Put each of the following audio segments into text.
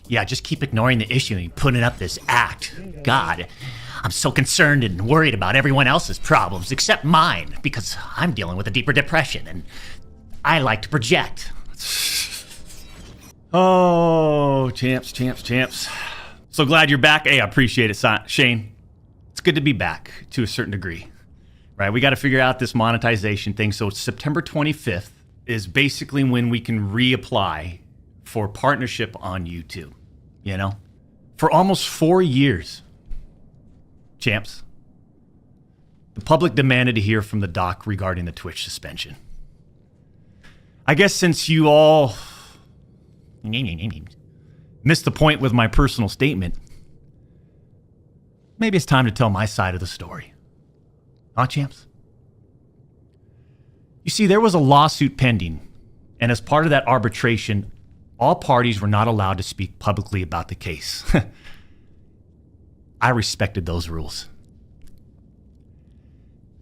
Yeah, just keep ignoring the issue and putting up this act. God, I'm so concerned and worried about everyone else's problems except mine because I'm dealing with a deeper depression and I like to project. Oh, champs. So glad you're back. Hey, I appreciate it, Shane. It's good to be back to a certain degree, right? We got to figure out this monetization thing. So September 25th is basically when we can reapply for partnership on YouTube, you know? For almost 4 years, champs, the public demanded to hear from the doc regarding the Twitch suspension. I guess since you all missed the point with my personal statement, maybe it's time to tell my side of the story. Huh, champs? You see, there was a lawsuit pending, and as part of that arbitration, all parties were not allowed to speak publicly about the case. I respected those rules.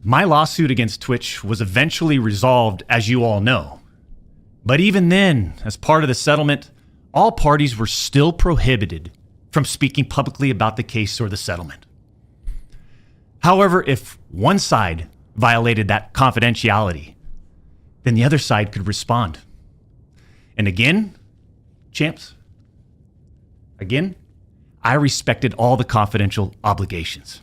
My lawsuit against Twitch was eventually resolved, as you all know. But even then, as part of the settlement, all parties were still prohibited from speaking publicly about the case or the settlement. However, if one side violated that confidentiality, then the other side could respond. And again, champs, I respected all the confidential obligations.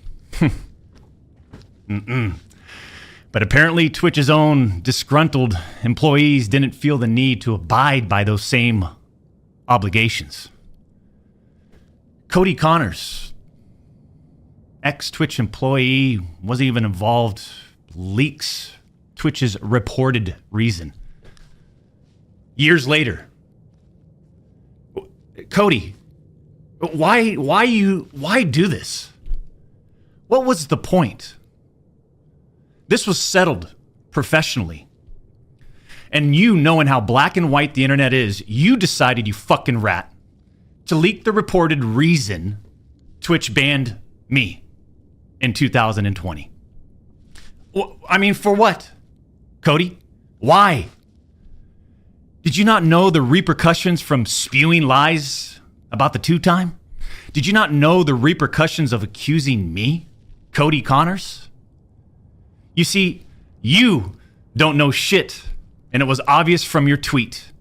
But apparently Twitch's own disgruntled employees didn't feel the need to abide by those same obligations. Cody Connors, ex-Twitch employee, wasn't even involved, leaks Twitch's reported reason. Years later, Cody, why do this? What was the point? This was settled professionally. And you, knowing how black and white the internet is, you decided, you fucking rat, to leak the reported reason Twitch banned me in 2020. I mean, for what? Cody, why? Did you not know the repercussions from spewing lies about the two-time? Did you not know the repercussions of accusing me, Cody Connors? You see, you don't know shit, and it was obvious from your tweet.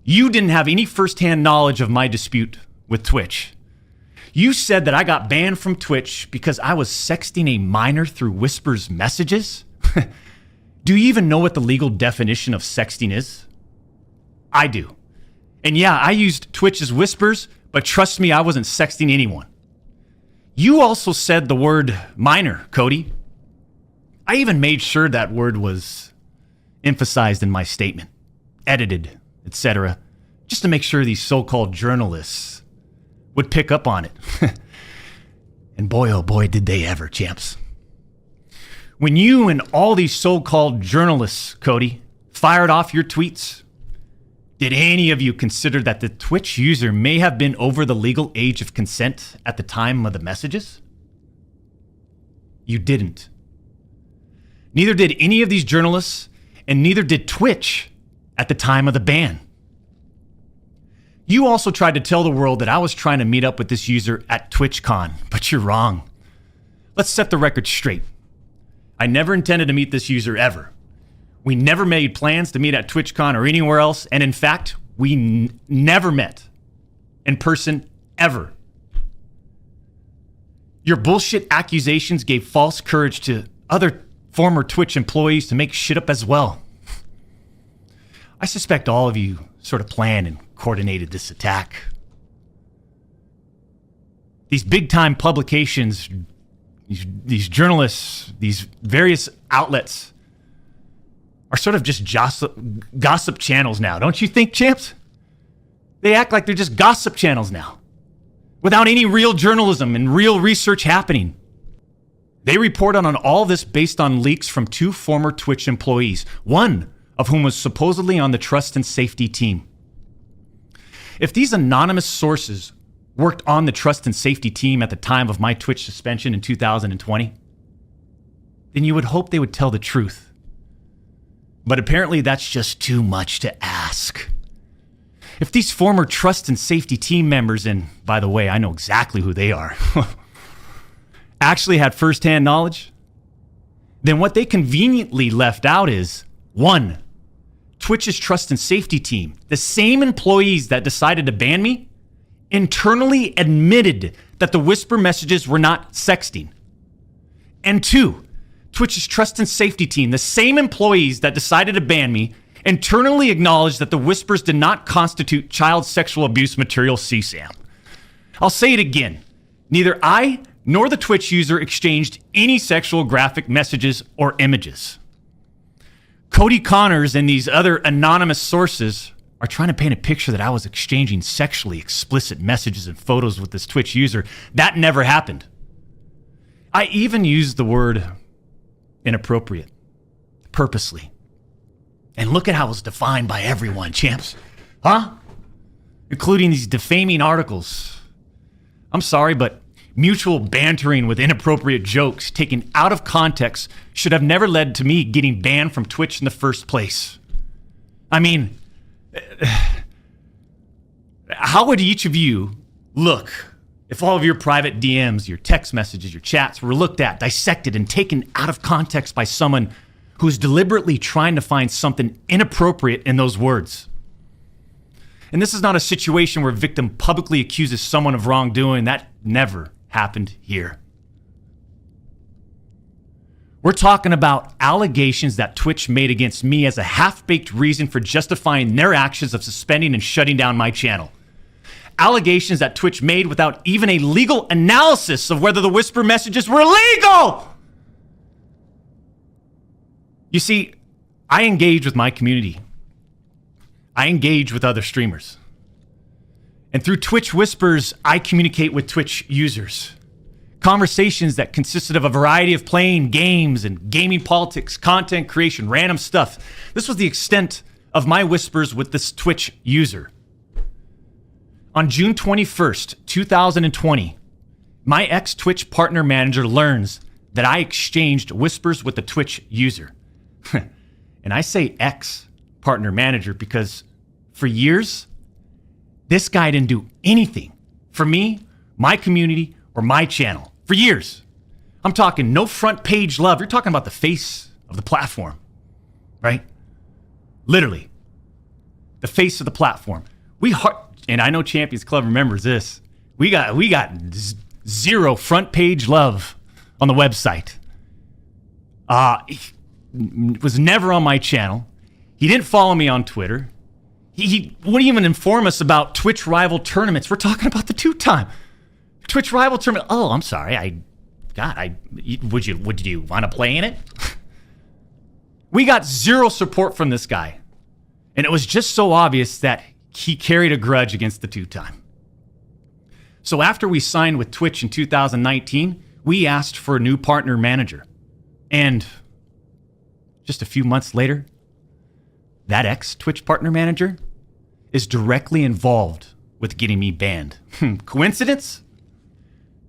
You didn't have any firsthand knowledge of my dispute with Twitch. You said that I got banned from Twitch because I was sexting a minor through Whisper's messages? Do you even know what the legal definition of sexting is? I do. And yeah, I used Twitch's Whispers, but trust me, I wasn't sexting anyone. You also said the word minor, Cody. I even made sure that word was emphasized in my statement, edited, etc., just to make sure these so-called journalists would pick up on it. And boy, oh boy, did they ever, champs. When you and all these so-called journalists, Cody, fired off your tweets, did any of you consider that the Twitch user may have been over the legal age of consent at the time of the messages? You didn't. Neither did any of these journalists, and neither did Twitch at the time of the ban. You also tried to tell the world that I was trying to meet up with this user at TwitchCon, but you're wrong. Let's set the record straight. I never intended to meet this user ever. We never made plans to meet at TwitchCon or anywhere else, and in fact, we never met in person ever. Your bullshit accusations gave false courage to other former Twitch employees to make shit up as well. I suspect all of you sort of planned and coordinated this attack. These big-time publications, these journalists, these various outlets are sort of just gossip channels now. Don't you think, champs? They act like they're just gossip channels now, without any real journalism and real research happening. They report on all this based on leaks from two former Twitch employees, one of whom was supposedly on the trust and safety team. If these anonymous sources worked on the trust and safety team at the time of my Twitch suspension in 2020, then you would hope they would tell the truth. But apparently that's just too much to ask. If these former trust and safety team members, and by the way, I know exactly who they are, actually had firsthand knowledge, then what they conveniently left out is, 1, Twitch's trust and safety team, the same employees that decided to ban me, internally admitted that the whisper messages were not sexting. And 2, Twitch's trust and safety team, the same employees that decided to ban me, internally acknowledged that the whispers did not constitute child sexual abuse material CSAM. I'll say it again. Neither I nor the Twitch user exchanged any sexual graphic messages or images. Cody Connors and these other anonymous sources are trying to paint a picture that I was exchanging sexually explicit messages and photos with this Twitch user. That never happened. I even used the word inappropriate, purposely. And look at how it was defined by everyone, champs. Huh? Including these defaming articles. I'm sorry, but mutual bantering with inappropriate jokes taken out of context should have never led to me getting banned from Twitch in the first place. I mean, how would each of you look if all of your private DMs, your text messages, your chats were looked at, dissected, and taken out of context by someone who's deliberately trying to find something inappropriate in those words? And this is not a situation where a victim publicly accuses someone of wrongdoing. That never happened here. We're talking about allegations that Twitch made against me as a half-baked reason for justifying their actions of suspending and shutting down my channel. Allegations that Twitch made without even a legal analysis of whether the whisper messages were legal. You see, I engage with my community. I engage with other streamers. And through Twitch Whispers, I communicate with Twitch users. Conversations that consisted of a variety of playing games and gaming politics, content creation, random stuff. This was the extent of my whispers with this Twitch user. On June 21st, 2020, my ex-Twitch partner manager learns that I exchanged whispers with the Twitch user. And I say ex-partner manager because for years, this guy didn't do anything for me, my community, or my channel. For years. I'm talking no front page love. You're talking about the face of the platform, right? Literally. The face of the platform. And I know Champions Club remembers this. We got zero front page love on the website. He was never on my channel. He didn't follow me on Twitter. He wouldn't even inform us about Twitch rival tournaments. We're talking about the 2-time Twitch rival tournament. Oh, I'm sorry. Would you want to play in it? We got zero support from this guy. And it was just so obvious that he carried a grudge against the 2-time. So after we signed with Twitch in 2019, we asked for a new partner manager. And just a few months later, that ex-Twitch partner manager is directly involved with getting me banned. Coincidence?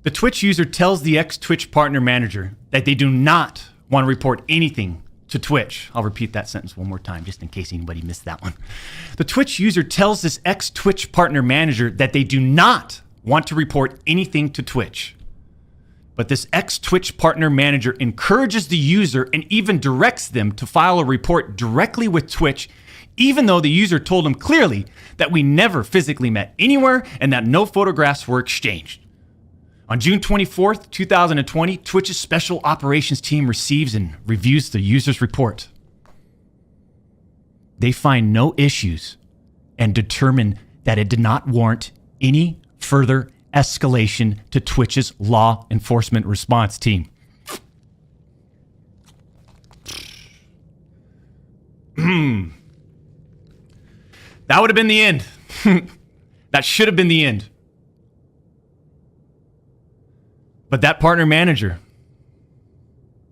The Twitch user tells the ex-Twitch partner manager that they do not want to report anything to Twitch. I'll repeat that sentence one more time just in case anybody missed that one. The Twitch user tells this ex-Twitch partner manager that they do not want to report anything to Twitch. But this ex-Twitch partner manager encourages the user and even directs them to file a report directly with Twitch, even though the user told him clearly that we never physically met anywhere and that no photographs were exchanged. On June 24th, 2020, Twitch's special operations team receives and reviews the user's report. They find no issues and determine that it did not warrant any further escalation to Twitch's law enforcement response team. That would have been the end. That should have been the end. But that partner manager,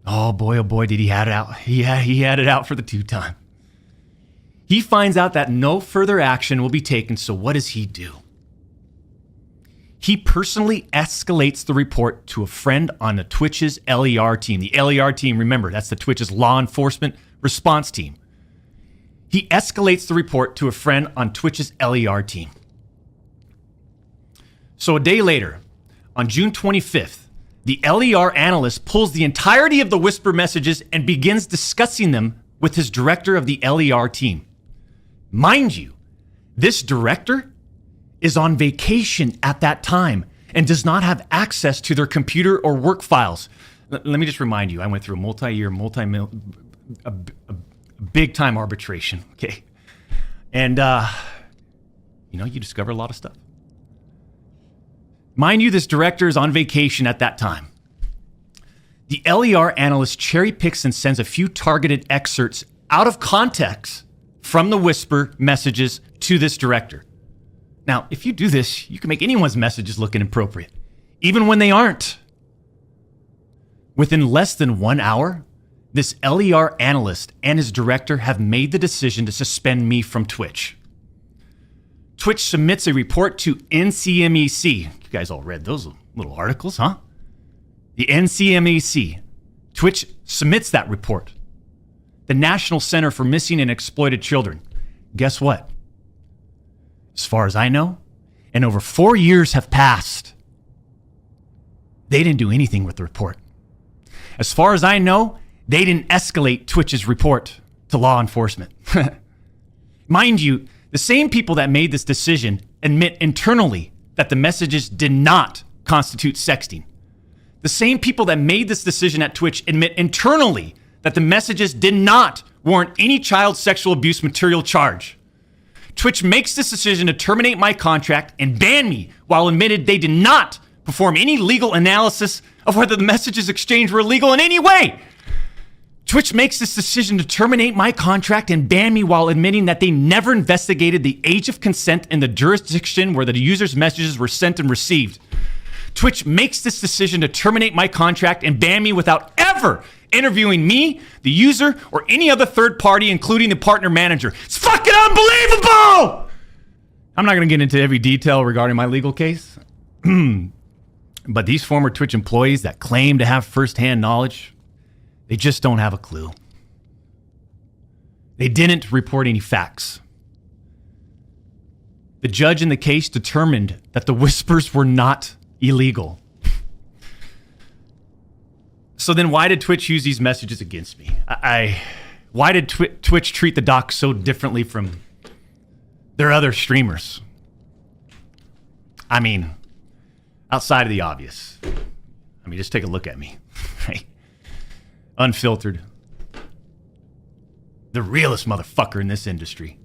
oh boy, did he had it out. He had it out for the 2-time. He finds out that no further action will be taken, so what does he do? He personally escalates the report to a friend on the Twitch's LER team. The LER team, remember, that's the Twitch's law enforcement response team. He escalates the report to a friend on Twitch's LER team. So a day later, on June 25th, the LER analyst pulls the entirety of the whisper messages and begins discussing them with his director of the LER team. Mind you, this director is on vacation at that time and does not have access to their computer or work files. Let me just remind you, I went through a multi-year, a big-time arbitration, okay? And, you discover a lot of stuff. Mind you, this director is on vacation at that time. The LER analyst cherry picks and sends a few targeted excerpts out of context from the whisper messages to this director. Now, if you do this, you can make anyone's messages look inappropriate, even when they aren't. Within less than 1 hour, this LER analyst and his director have made the decision to suspend me from Twitch. Twitch submits a report to NCMEC. You guys all read those little articles, huh? The NCMEC. Twitch submits that report. The National Center for Missing and Exploited Children. Guess what? As far as I know, and over 4 years have passed, they didn't do anything with the report. As far as I know, they didn't escalate Twitch's report to law enforcement. Mind you, the same people that made this decision admit internally that the messages did not constitute sexting. The same people that made this decision at Twitch admit internally that the messages did not warrant any child sexual abuse material charge. Twitch makes this decision to terminate my contract and ban me while admitted they did not perform any legal analysis of whether the messages exchanged were illegal in any way. Twitch makes this decision to terminate my contract and ban me while admitting that they never investigated the age of consent in the jurisdiction where the user's messages were sent and received. Twitch makes this decision to terminate my contract and ban me without ever interviewing me, the user, or any other third party, including the partner manager. It's fucking unbelievable! I'm not going to get into every detail regarding my legal case, but these former Twitch employees that claim to have firsthand knowledge, they just don't have a clue. They didn't report any facts. The judge in the case determined that the whispers were not illegal. So then why did Twitch use these messages against me? Why did Twitch treat the doc so differently from their other streamers? I mean, outside of the obvious. I mean, just take a look at me. Right? Unfiltered. The realest motherfucker in this industry.